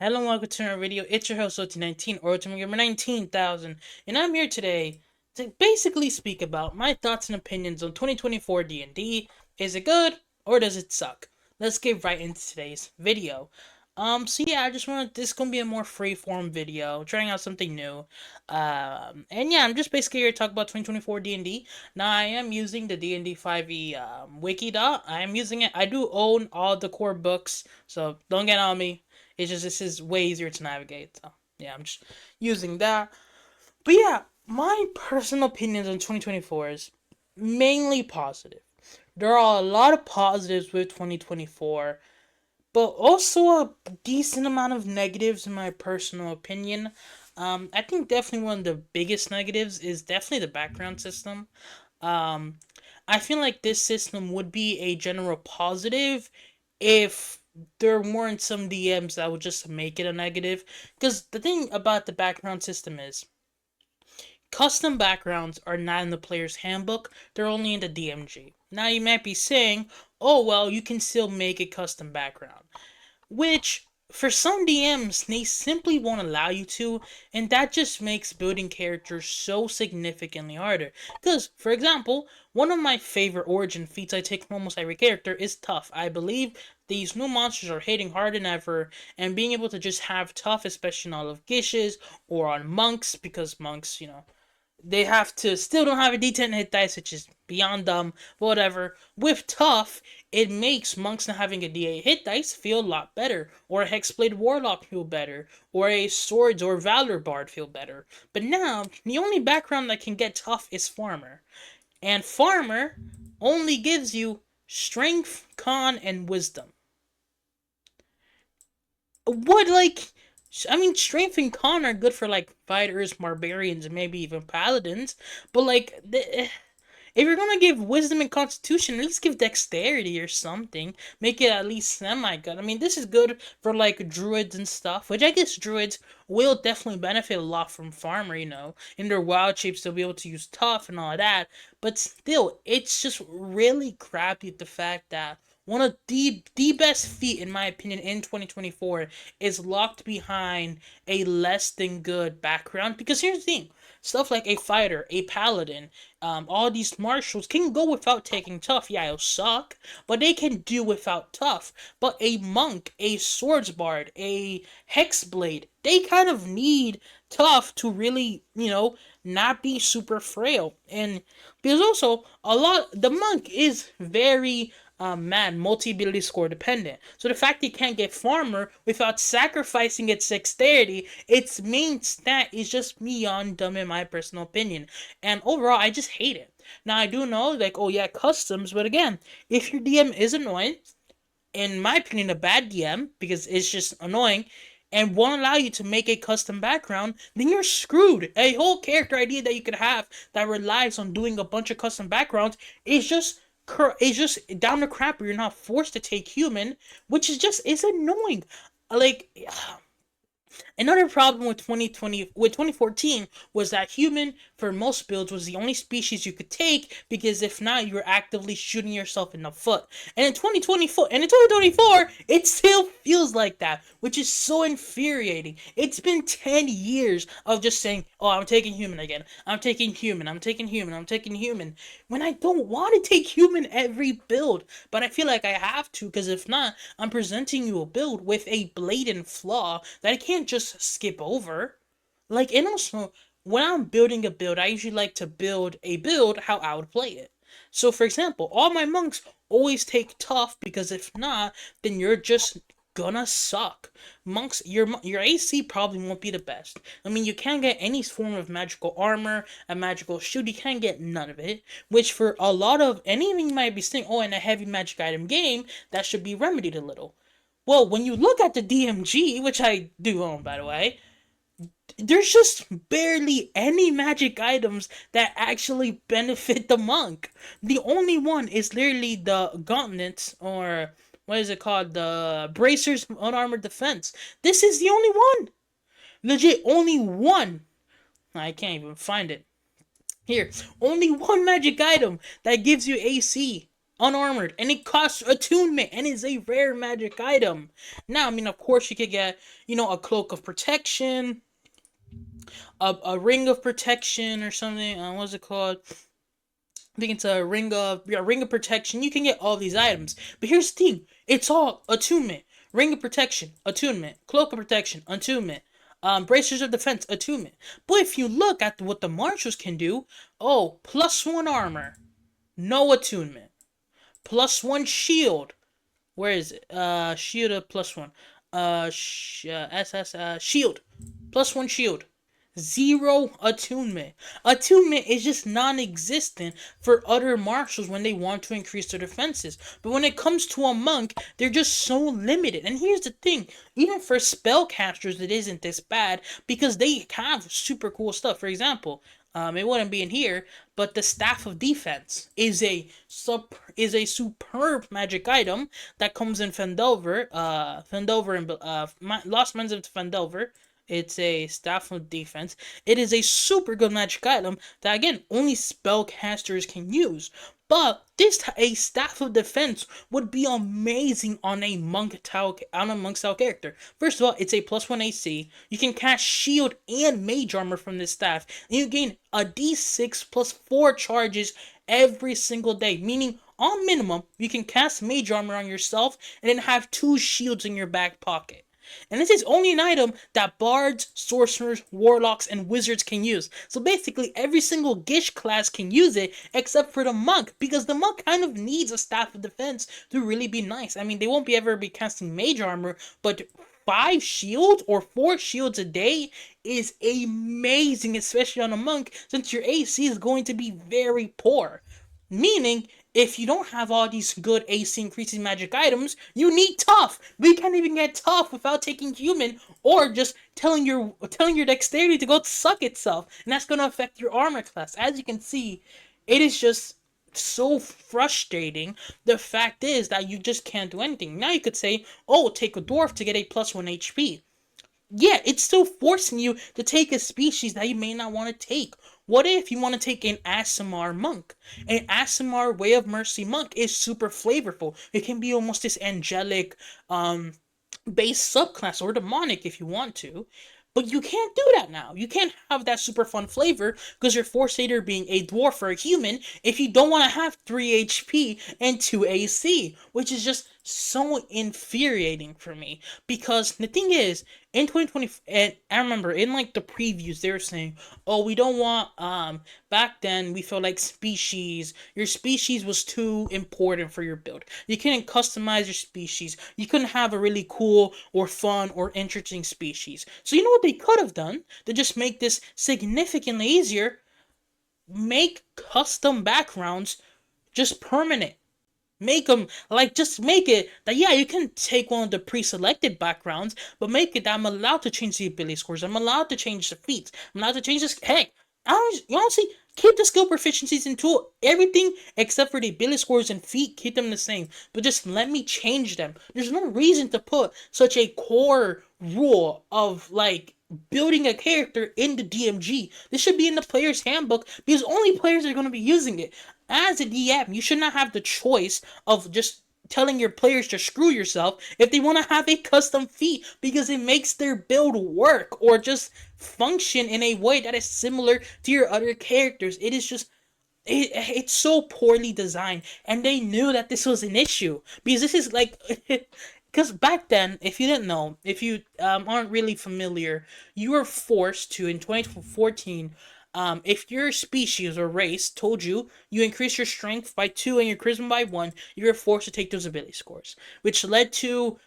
Hello and welcome to my video. It's your host OT19 or Ultimate Gamer 19,000, and I'm here today to basically speak about my thoughts and opinions on 2024 D&D. Is it good or does it suck? Let's get right into today's video. So yeah, I just want this is gonna be a more free form video, trying out something new. And yeah, I'm just basically here to talk about 2024 D&D. Now I am using the D&D 5e wiki dot. I am using it. I do own all the core books, so don't get on me. It's just this is way easier to navigate. So yeah, I'm just using that. But yeah, my personal opinions on 2024 is mainly positive. There are a lot of positives with 2024, but also a decent amount of negatives in my personal opinion. I think definitely one of the biggest negatives is definitely the background system. Um, I feel like this system would be a general positive if there weren't some DMs that would just make it a negative. Because the thing about the background system is custom backgrounds are not in the player's handbook, they're only in the DMG. Now you might be saying, oh well, you can still make a custom background. Which, for some DMs, they simply won't allow you to, and that just makes building characters so significantly harder. Because, for example, one of my favorite origin feats I take from almost every character is tough. I believe these new monsters are hitting harder than ever, and being able to just have tough, especially on all of Gishes or on monks, because monks, they have to still don't have a D10 hit dice, which is beyond dumb, but whatever. With tough, it makes monks not having a D8 hit dice feel a lot better, or a hexblade warlock feel better, or a swords or valor bard feel better. But now the only background that can get tough is farmer, and farmer only gives you strength, con, and wisdom. What like I mean, strength and con are good for like fighters, barbarians, and maybe even paladins. But like, if you're gonna give wisdom and constitution, at least give dexterity or something. Make it at least semi good. I mean, this is good for like druids and stuff, which I guess druids will definitely benefit a lot from farmer. In their wild shapes they'll be able to use tough and all that. But still, it's just really crappy the fact that one of the best feat in my opinion in 2024 is locked behind a less than good background. Because here's the thing, stuff like a fighter, a paladin, all these marshals can go without taking tough. Yeah, it'll suck, but they can do without tough. But a monk, a swords bard, a hexblade, they kind of need tough to really, not be super frail. And because also a lot, the monk is very multi-ability score dependent. So the fact he can't get farmer without sacrificing its dexterity, its main stat is just beyond dumb in my personal opinion. And overall, I just hate it. Now I do know, like, oh yeah, customs, but again, if your DM is annoying, in my opinion, a bad DM because it's just annoying, and won't allow you to make a custom background, then you're screwed. A whole character idea that you could have that relies on doing a bunch of custom backgrounds is just down the crap where you're not forced to take human, which is annoying. Like, another problem with 2014 was that human for most builds was the only species you could take, because if not, you were actively shooting yourself in the foot. And in 2024, it still feels like that, which is so infuriating. It's been 10 years of just saying, "Oh, I'm taking human again. I'm taking human. I'm taking human. I'm taking human." When I don't want to take human every build, but I feel like I have to, because if not, I'm presenting you a build with a blatant flaw that I can't just skip over. Like, and also, when I'm building a build, I usually like to build a build how I would play it. So, for example, all my monks always take tough, because if not, then you're just gonna suck. Monks, your AC probably won't be the best. I mean, you can't get any form of magical armor, a magical shield. You can't get none of it. Which for a lot of, and even you might be saying, oh, in a heavy magic item game, that should be remedied a little. Well, when you look at the DMG, which I do own, by the way, there's just barely any magic items that actually benefit the monk. The only one is literally the gauntlets, or what is it called? The bracers unarmored defense. This is the only one. Legit, only one. I can't even find it. Here, only one magic item that gives you AC unarmored, and it costs attunement and is a rare magic item. Now, I mean, of course, you could get, a cloak of protection, a ring of protection or something. What's it called? I think it's a ring of protection. You can get all these items, but here's the thing: it's all attunement. Ring of protection, attunement. Cloak of protection, attunement. Bracers of defense, attunement. But if you look at what the marshals can do, oh, +1 armor, no attunement. +1 shield. Where is it? Shield of +1. SS shield. +1 shield. Zero attunement. Attunement is just non-existent for other marshals when they want to increase their defenses. But when it comes to a monk, they're just so limited. And here's the thing, even for spellcasters, it isn't this bad because they have super cool stuff. For example, it wouldn't be in here, but the Staff of Defense is a superb magic item that comes in Fendelver and Lost Mines of Fendelver. It's a Staff of Defense. It is a super good magic item that, again, only spellcasters can use. But a Staff of Defense would be amazing on a monk style character. First of all, it's a +1 AC. You can cast Shield and Mage Armor from this staff, and you gain a D6 +4 charges every single day. Meaning, on minimum, you can cast Mage Armor on yourself and then have 2 shields in your back pocket. And this is only an item that bards, sorcerers, warlocks, and wizards can use. So basically, every single Gish class can use it except for the monk, because the monk kind of needs a Staff of Defense to really be nice. I mean, they won't ever be casting Mage Armor, but 5 shields or 4 shields a day is amazing, especially on a monk, since your AC is going to be very poor. Meaning, if you don't have all these good AC increasing magic items, you need tough. We can't even get tough without taking human or just telling your dexterity to go suck itself, and that's gonna affect your armor class. As you can see, it is just so frustrating. The fact is that you just can't do anything. Now you could say, oh, take a dwarf to get a +1 HP. Yeah, it's still forcing you to take a species that you may not want to take. What if you want to take an Aasimar monk? An Aasimar Way of Mercy monk is super flavorful. It can be almost this angelic base subclass or demonic if you want to. But you can't do that now. You can't have that super fun flavor because you're forced either being a dwarf or a human if you don't want to have 3 HP and 2 AC, which is just so infuriating for me. Because the thing is, in 2020, and I remember in like the previews, they were saying, oh, we don't want, back then we felt like your species was too important for your build. You couldn't customize your species. You couldn't have a really cool or fun or interesting species. So you know what they could have done to just make this significantly easier? Make custom backgrounds just permanent. Make them, like, just make it that, yeah, you can take one of the pre-selected backgrounds, but make it that I'm allowed to change the ability scores, I'm allowed to change the feats, I'm allowed to change this. Heck, honestly, keep the skill proficiencies in tool, everything except for the ability scores and feat, keep them the same, but just let me change them. There's no reason to put such a core rule of, like, building a character in the DMG. This should be in the player's handbook because only players are going to be using it. As a DM, you should not have the choice of just telling your players to screw yourself if they want to have a custom feat because it makes their build work or just function in a way that is similar to your other characters. It is just it's so poorly designed, and they knew that this was an issue because this is like because back then, if you didn't know, if you aren't really familiar, you were forced to, in 2014, if your species or race told you increase your strength by 2 and your charisma by 1, you were forced to take those ability scores, which led to,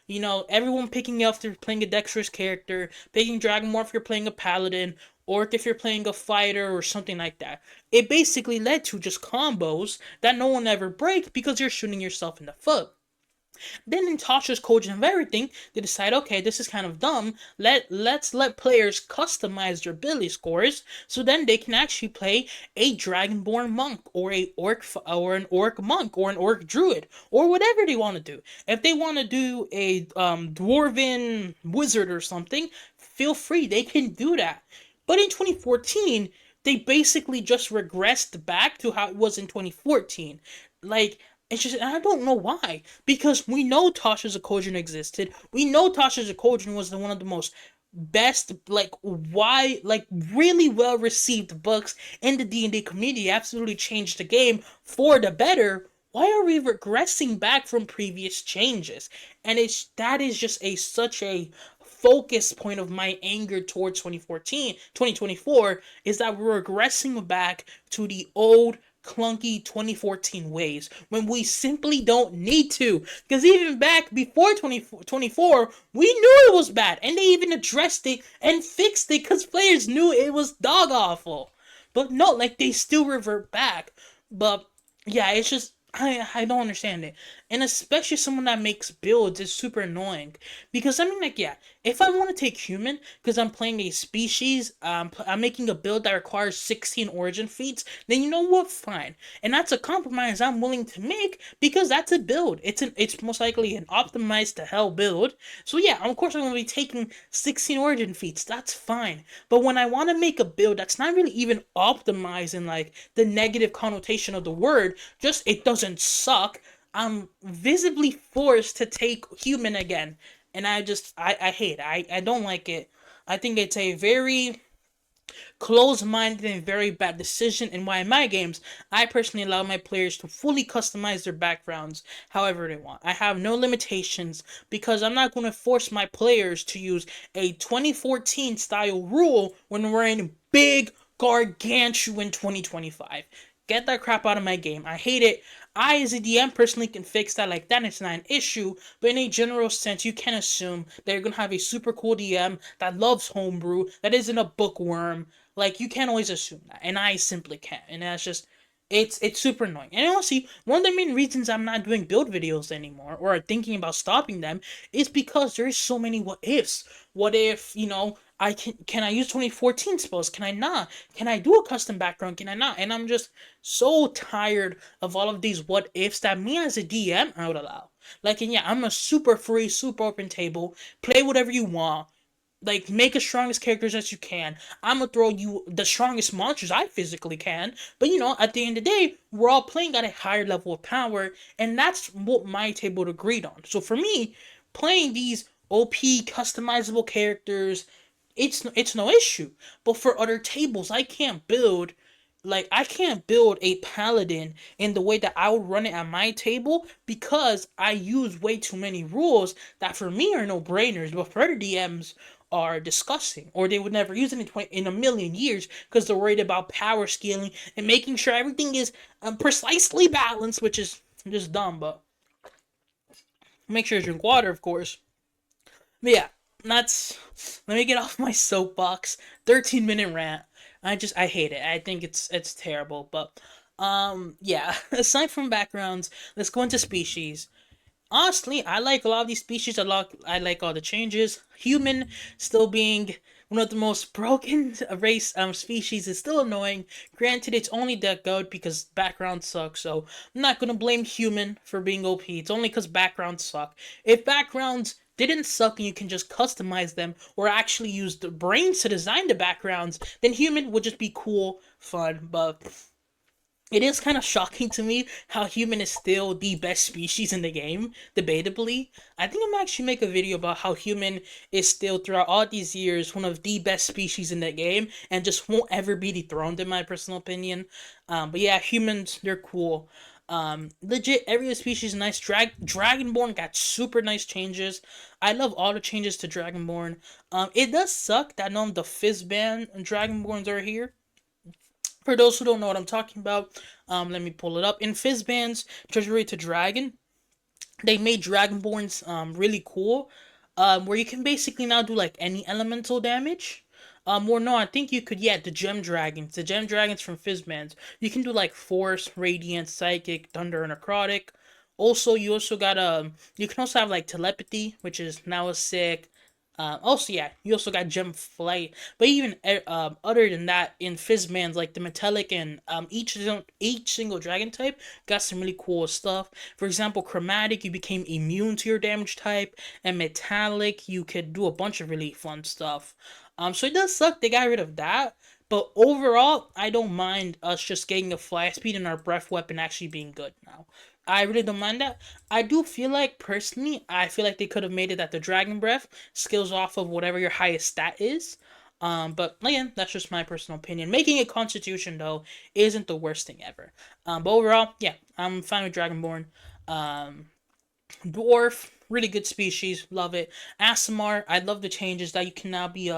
everyone picking you up if you're playing a dexterous character, picking Dragonmorph if you're playing a paladin, or if you're playing a fighter or something like that. It basically led to just combos that no one ever break because you're shooting yourself in the foot. Then in Tasha's cogent of everything, they decide, okay, this is kind of dumb. Let's let players customize their ability scores, so then they can actually play a Dragonborn monk or an orc monk or an orc druid or whatever they want to do. If they want to do a dwarven wizard or something, feel free. They can do that. But in 2014, they basically just regressed back to how it was in 2014. Like, It's just, and I don't know why. Because we know Tasha's Eclosion existed. We know Tasha's Eclosion was one of the most best, like, why, like, really well received books in the D&D community. Absolutely changed the game for the better. Why are we regressing back from previous changes? And that is just such a focus point of my anger towards 2014, 2024, is that we're regressing back to the old clunky 2014 ways when we simply don't need to. Because even back before 2024, we knew it was bad, and they even addressed it and fixed it because players knew it was dog awful. But no, like, they still revert back. But yeah, it's just, I don't understand it. And especially someone that makes builds is super annoying. Because I mean, like, yeah, if I want to take human because I'm playing a species, I'm making a build that requires 16 origin feats, then you know what? Fine. And that's a compromise I'm willing to make because that's a build. It's most likely an optimized to hell build. So yeah, of course I'm gonna be taking 16 origin feats. That's fine. But when I want to make a build that's not really even optimized in like the negative connotation of the word, just it doesn't suck, I'm visibly forced to take human again. And I hate it. I don't like it. I think it's a very closed-minded and very bad decision, and why in my games I personally allow my players to fully customize their backgrounds however they want. I have no limitations because I'm not going to force my players to use a 2014 style rule when we're in big gargantuan 2025. Get that crap out of my game. I hate it. I, as a DM, personally can fix that. Like, that is not an issue. But in a general sense, you can assume that you're going to have a super cool DM that loves homebrew, that isn't a bookworm. Like, you can't always assume that. And I simply can't. And that's just, it's super annoying. And honestly, one of the main reasons I'm not doing build videos anymore, or thinking about stopping them, is because there's so many what ifs. What if, can I use 2014 spells? Can I not? Can I do a custom background? Can I not? And I'm just so tired of all of these what ifs that me as a DM I would allow. Like, and yeah, I'm a super free, super open table. Play whatever you want. Like, make as strongest characters as you can. I'm gonna throw you the strongest monsters I physically can. But at the end of the day, we're all playing at a higher level of power, and that's what my table agreed on. So for me, playing these OP customizable characters, it's no issue. But for other tables, I can't build a paladin in the way that I would run it at my table because I use way too many rules that for me are no brainers, but for other DMs are disgusting, or they would never use it in a million years because they're worried about power scaling and making sure everything is precisely balanced, which is just dumb. But make sure you drink water, of course. But yeah, that's. Let me get off my soapbox. 13-minute rant. I hate it. I think it's terrible. But yeah. Aside from backgrounds, let's go into species. Honestly, I like a lot of these species. I like all the changes. Human still being one of the most broken race species is still annoying. Granted, it's only that good because backgrounds suck. So I'm not gonna blame human for being OP. It's only because backgrounds suck. If backgrounds didn't suck and you can just customize them or actually use the brains to design the backgrounds, then human would just be cool, fun. But it is kind of shocking to me how human is still the best species in the game, debatably. I think I'm actually make a video about how human is still, throughout all these years, one of the best species in the game and just won't ever be dethroned, in my personal opinion. But yeah, humans, they're cool. Legit, every species is nice. Dragonborn got super nice changes. I love all the changes to Dragonborn. It does suck that none of the Fizzban Dragonborns are here. For those who don't know what I'm talking about, let me pull it up. In Fizzban's Treasury to Dragon, they made Dragonborns really cool, where you can basically now do like any elemental damage. Or no, I think you could, yeah, the gem dragons from Fizzbands. You can do like Force, Radiant, Psychic, Thunder, and Necrotic. Also, you can also have like telepathy, which is now a sick. Also, yeah, you also got Gem Flight. But even other than that, in Fizzman's, like the Metallic and each single dragon type got some really cool stuff. For example, Chromatic, you became immune to your damage type, and Metallic, you could do a bunch of really fun stuff. So it does suck they got rid of that. But overall, I don't mind us just getting a fly speed and our breath weapon actually being good now. I really don't mind that. I do feel like personally, I feel like they could have made it that the Dragon Breath skills off of whatever your highest stat is. But again, that's just my personal opinion. Making it Constitution though isn't the worst thing ever. But overall, yeah, I'm fine with Dragonborn. Um, Dwarf, really good species, love it. Asimar, I love the changes that you can now be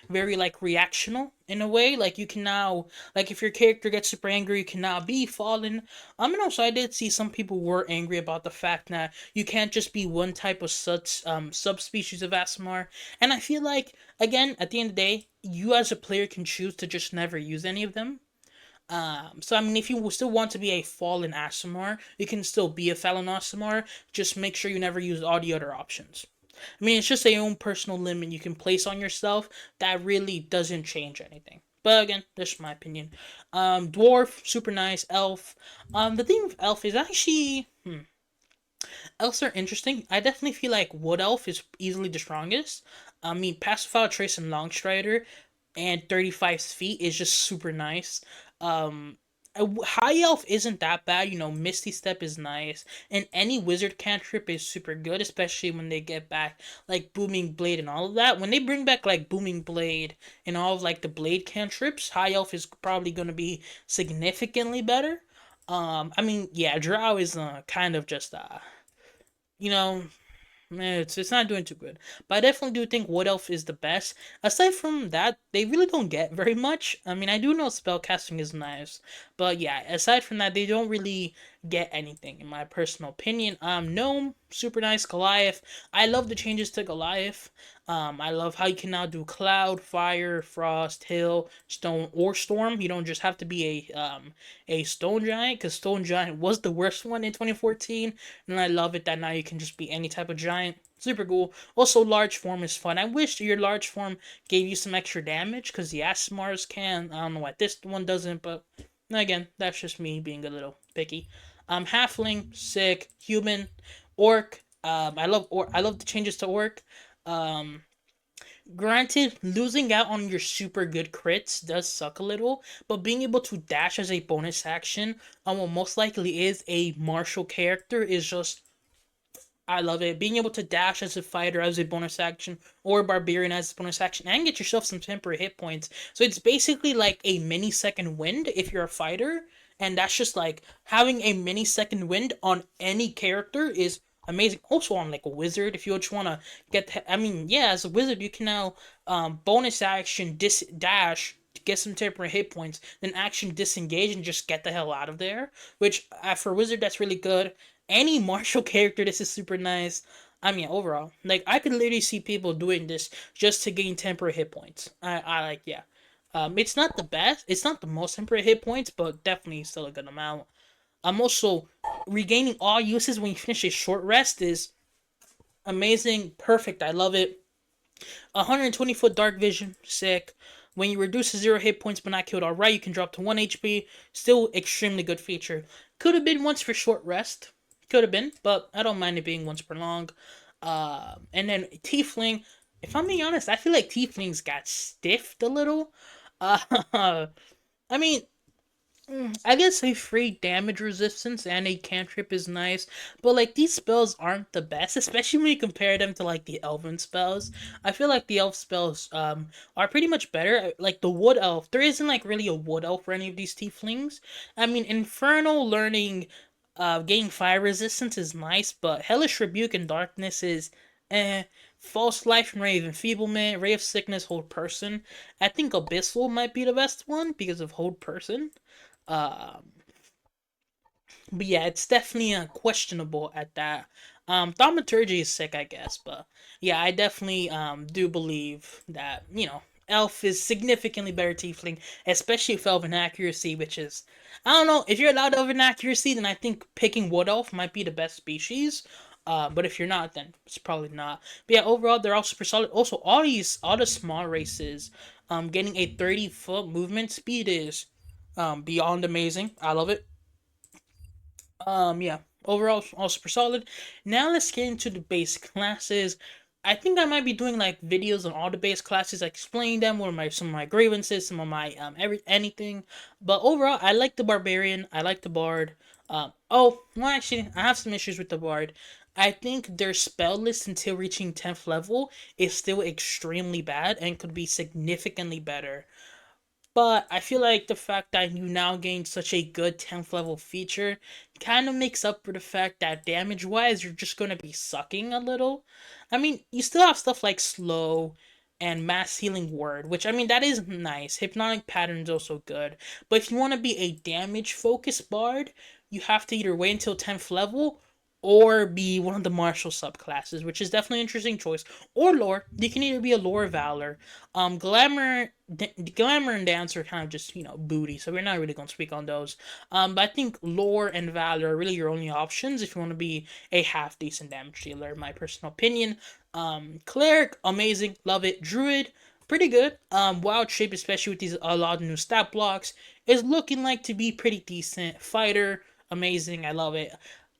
very like reactional in a way. Like you can now, like if your character gets super angry, you can now be fallen. And also I did see some people were angry about the fact that you can't just be one type of such subspecies of Asimar. And I feel like again, at the end of the day, you as a player can choose to just never use any of them. So I mean, if you still want to be a fallen Aasimar, you can still be a fallen Aasimar. Just make sure you never use all the other options. I mean, it's just a own personal limit you can place on yourself that really doesn't change anything. But again, that's my opinion. Dwarf, super nice. Elf. The thing with elf is actually, elves are interesting. I definitely feel like wood elf is easily the strongest. I mean, pacifier, trace, and longstrider and 35 feet is just super nice. Um, High Elf isn't that bad, you know. Misty Step is nice, and any wizard cantrip is super good, especially when they get back like Booming Blade and all of that. When they bring back like Booming Blade and all of like the blade cantrips, High Elf is probably gonna be significantly better. I mean, yeah, Drow is kind of just you know, it's not doing too good. But I definitely do think Wood Elf is the best. Aside from that, they really don't get very much. I mean, I do know spellcasting is nice, but yeah, aside from that, they don't really get anything in my personal opinion. Gnome, super nice. Goliath, I love the changes to Goliath. I love how you can now do cloud, fire, frost, hill, stone, or storm. You don't just have to be a stone giant, because stone giant was the worst one in 2014, and I love it that now you can just be any type of giant. Super cool. Also, large form is fun. I wish your large form gave you some extra damage, because the Asmars can. I don't know why this one doesn't, but again, that's just me being a little picky. Halfling, sick. Human, orc. I love the changes to orc. Um, Granted, losing out on your super good crits does suck a little, but being able to dash as a bonus action on what most likely is a martial character is just, I love it. Being able to dash as a fighter as a bonus action, or a barbarian as a bonus action, and get yourself some temporary hit points. So it's basically like a mini second wind if you're a fighter, and that's just like having a mini second wind on any character is amazing. Also on like a wizard, if you just want to I mean, yeah, as a wizard you can now bonus action dash to get some temporary hit points, then action disengage and just get the hell out of there. Which for wizard that's really good. Any martial character, this is super nice. I mean, overall, like I could literally see people doing this just to gain temporary hit points. I like, yeah. It's not the best, it's not the most temporary hit points, but definitely still a good amount. I'm also regaining all uses when you finish a short rest is amazing, perfect. I love it. 120-foot dark vision, sick. When you reduce to 0 hit points but not killed alright, you can drop to 1 HP. Still extremely good feature. Could have been once for short rest. Could have been, but I don't mind it being once per long. And then Tiefling. If I'm being honest, I feel like Tieflings got stiffed a little. Uh, I mean, I guess a free damage resistance and a cantrip is nice, but like these spells aren't the best, especially when you compare them to like the elven spells. I feel like the elf spells are pretty much better. Like the wood elf, there isn't like really a wood elf for any of these tieflings. I mean, infernal learning gaining fire resistance is nice, but hellish rebuke and darkness is eh. False life and ray of enfeeblement, ray of sickness, hold person. I think abyssal might be the best one because of hold person. Um, but yeah, it's definitely questionable at that. Thaumaturgy is sick, I guess, but yeah, I definitely do believe that Elf is significantly better Tiefling, especially if Elven accuracy, which is I don't know if you're allowed Elven accuracy, then I think picking Wood Elf might be the best species. But if you're not, then it's probably not. But yeah, overall they're all super solid. Also, all the small races, getting a 30-foot movement speed is beyond amazing. I love it. Yeah. Overall, all super solid. Now let's get into the base classes. I think I might be doing like videos on all the base classes, like explaining them, what are my some of my grievances, some of my anything. But overall, I like the barbarian. I like the bard. Well, actually, I have some issues with the Bard. I think their spell list until reaching 10th level is still extremely bad and could be significantly better. But I feel like the fact that you now gain such a good 10th level feature kind of makes up for the fact that damage wise, you're just going to be sucking a little. I mean, you still have stuff like slow and mass healing word, which I mean, that is nice. Hypnotic pattern is also good. But if you want to be a damage focused bard, you have to either wait until 10th level or be one of the martial subclasses, which is definitely an interesting choice. Or lore. You can either be a lore valor. Glamour and dance are kind of just booty, so we're not really gonna speak on those. But I think lore and valor are really your only options if you want to be a half decent damage dealer, in my personal opinion. Cleric, amazing, love it. Druid, pretty good. Wild shape, especially with these a lot of new stat blocks, is looking like to be pretty decent. Fighter, amazing, I love it.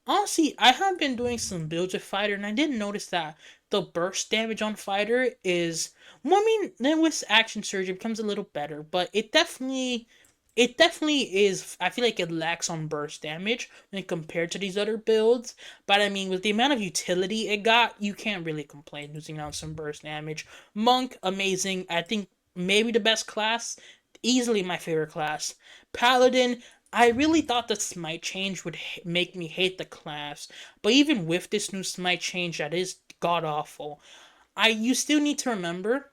Honestly, I have been doing some builds with Fighter, and I didn't notice that the burst damage on Fighter is. Well, I mean, then with Action Surge, it becomes a little better, but it definitely is. I feel like it lacks on burst damage when compared to these other builds. But I mean, with the amount of utility it got, you can't really complain losing out some burst damage. Monk, amazing. I think maybe the best class, easily my favorite class. Paladin, I really thought the smite change would make me hate the class, but even with this new smite change, that is god awful. You still need to remember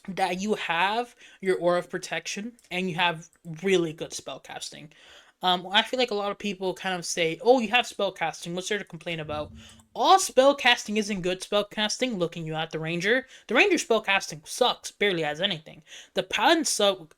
that you have your aura of protection and you have really good spell casting. I feel like a lot of people kind of say, "Oh, you have spell casting. What's there to complain about?" All spell casting isn't good spell casting. Looking you at the ranger spell casting sucks. Barely has anything. The paladin's spell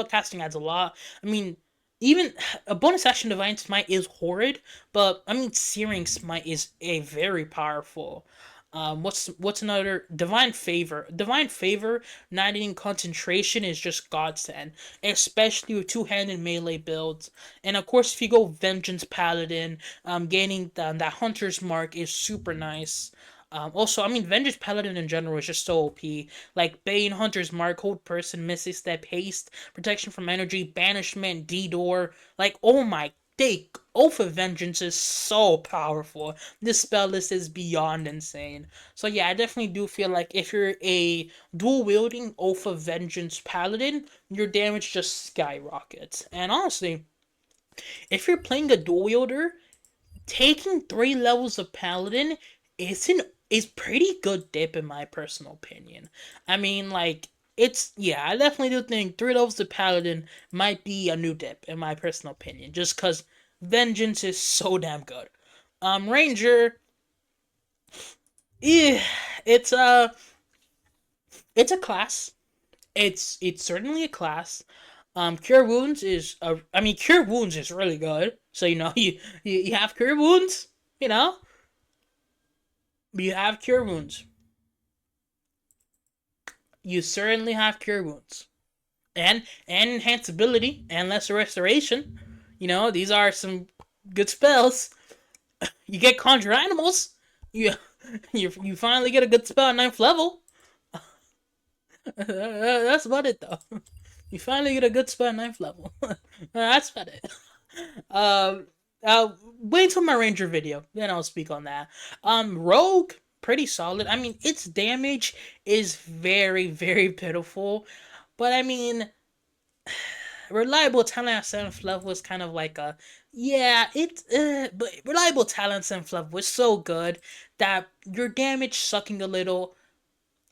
casting adds a lot. I mean, even a bonus action divine smite is horrid, but I mean, searing smite is a very powerful. What's another divine favor? Divine favor, not needing concentration is just godsend, especially with two-handed melee builds. And of course, if you go vengeance paladin, gaining that hunter's mark is super nice. Also, I mean, Vengeance Paladin in general is just so OP. Like Bane, Hunter's Mark, Hold Person, Mystic Step, Haste, Protection from Energy, Banishment, D-Door. Like, oh my day, Oath of Vengeance is so powerful. This spell list is beyond insane. So yeah, I definitely do feel like if you're a dual wielding Oath of Vengeance Paladin, your damage just skyrockets. And honestly, if you're playing a dual wielder, taking 3 levels of Paladin is pretty good dip in my personal opinion. I mean, like it's yeah, I definitely do think 3 levels of Paladin might be a new dip in my personal opinion, just because Vengeance is so damn good. Ranger, yeah, it's a it's a class. It's certainly a class. Cure Wounds is I mean Cure Wounds is really good. So you have Cure Wounds, you know you have Cure Wounds. You certainly have Cure Wounds and Enhance Ability and Lesser Restoration. These are some good spells. You get Conjure Animals. You you finally get a good spell at 9th level. That's about it though. You finally get a good spell at 9th level. That's about it. Um, Wait until my Ranger video, then I'll speak on that. Rogue, pretty solid. I mean, its damage is very, very pitiful, but I mean, reliable talent at 7th level is kind of like a yeah. But reliable talent 7th level is so good that your damage sucking a little.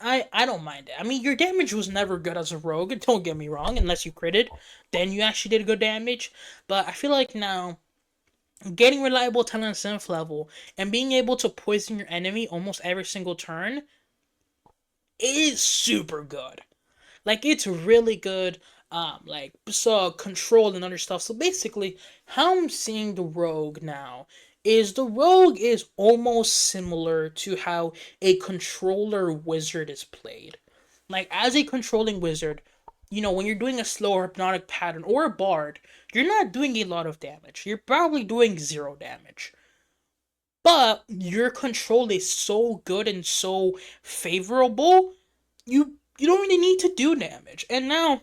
I don't mind it. I mean, your damage was never good as a rogue. Don't get me wrong. Unless you critted, then you actually did good damage. But I feel like now getting reliable talent at 7th level and being able to poison your enemy almost every single turn is super good. Like it's really good. Like so control and other stuff. So basically, how I'm seeing the rogue now is the rogue is almost similar to how a controller wizard is played. Like as a controlling wizard, when you're doing a slow hypnotic pattern or a bard, you're not doing a lot of damage. You're probably doing zero damage. But your control is so good and so favorable, you don't really need to do damage. And now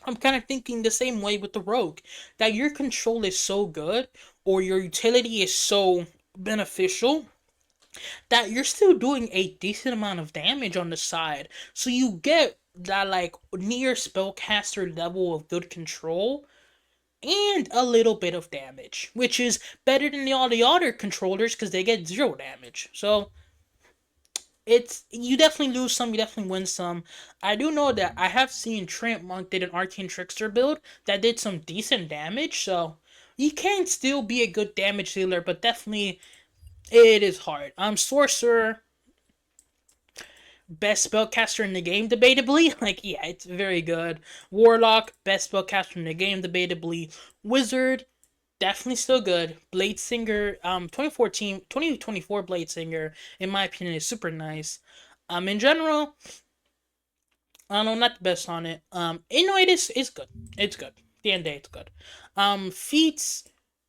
I'm kind of thinking the same way with the rogue, that your control is so good or your utility is so beneficial that you're still doing a decent amount of damage on the side. So you get that like near spellcaster level of good control and a little bit of damage, which is better than all the other controllers because they get zero damage. So it's you definitely lose some, you definitely win some. I do know that I have seen Trent Monk did an Arcane Trickster build that did some decent damage, so you can still be a good damage dealer, but definitely it is hard. Sorcerer, best spellcaster in the game, debatably. Like, yeah, it's very good. Warlock, best spellcaster in the game, debatably. Wizard, definitely still good. Blade Singer, 2014, 2024 Blade Singer, in my opinion, is super nice. In general, I don't know, not the best on it. It is good. It's good. At the end of the day, it's good. Feats.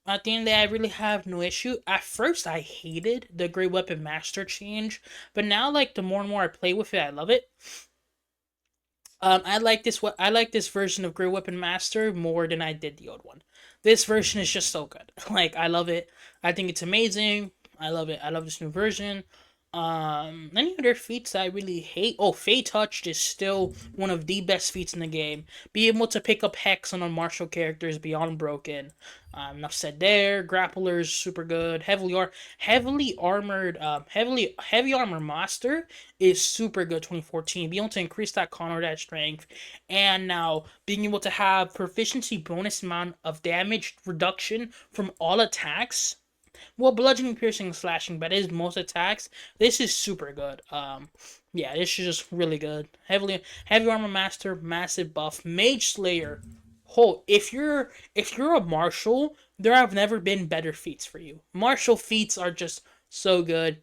At the end of the day, I really have no issue. At first, I hated the Great Weapon Master change, but now, like, the more and more I play with it, I love it. I like this version of Great Weapon Master more than I did the old one. This version is just so good. Like, I love it. I think it's amazing. I love it. I love this new version. Any other feats I really hate? Oh, Fey Touched is still one of the best feats in the game. Be able to pick up Hex on martial characters beyond broken. Enough said there. Grapplers super good. Heavily armored. Heavy armor master is super good. 2014. Be able to increase that con or that strength, and now being able to have proficiency bonus amount of damage reduction from all attacks, well, bludgeoning, piercing, slashing, but it is most attacks. This is super good. Yeah, this is just really good. Heavy armor master, massive buff, mage slayer. Oh, if you're a martial, there have never been better feats for you. Martial feats are just so good.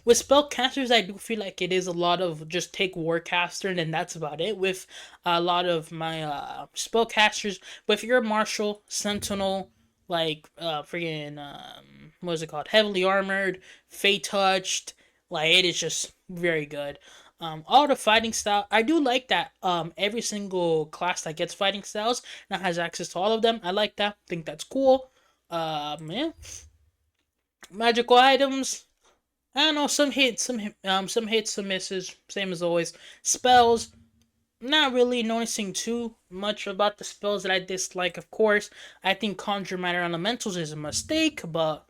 With spellcasters, I do feel like it is a lot of just take warcaster and then that's about it. With a lot of my spellcasters, but if you're a martial, sentinel, like freaking what is it called? Heavily armored, fey touched, like it is just very good. All the fighting style, I do like that. Every single class that gets fighting styles now has access to all of them. I like that. Think that's cool. Yeah. Magical items. I don't know, some hits, some misses, same as always. Spells, not really noticing too much about the spells that I dislike. Of course, I think Conjure Minor Elementals is a mistake, but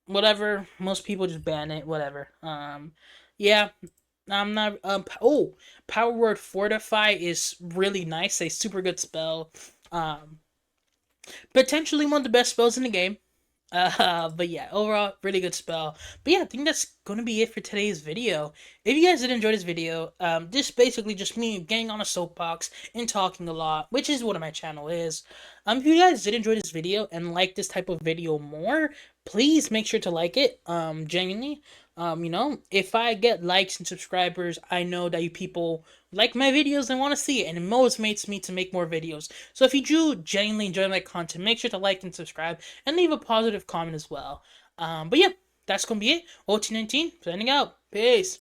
whatever. Most people just ban it. Whatever. Yeah, I'm not. Power Word Fortify is really nice. A super good spell. Um, Potentially one of the best spells in the game. But yeah, overall, really good spell. But yeah, I think that's gonna be it for today's video. If you guys did enjoy this video, this basically just me getting on a soapbox and talking a lot, which is what my channel is. If you guys did enjoy this video and like this type of video more, please make sure to like it. Genuinely. If I get likes and subscribers, I know that you people like my videos and want to see it, and it motivates me to make more videos. So if you do genuinely enjoy my content, make sure to like and subscribe, and leave a positive comment as well. But yeah, that's gonna be it. OT19, signing out. Peace.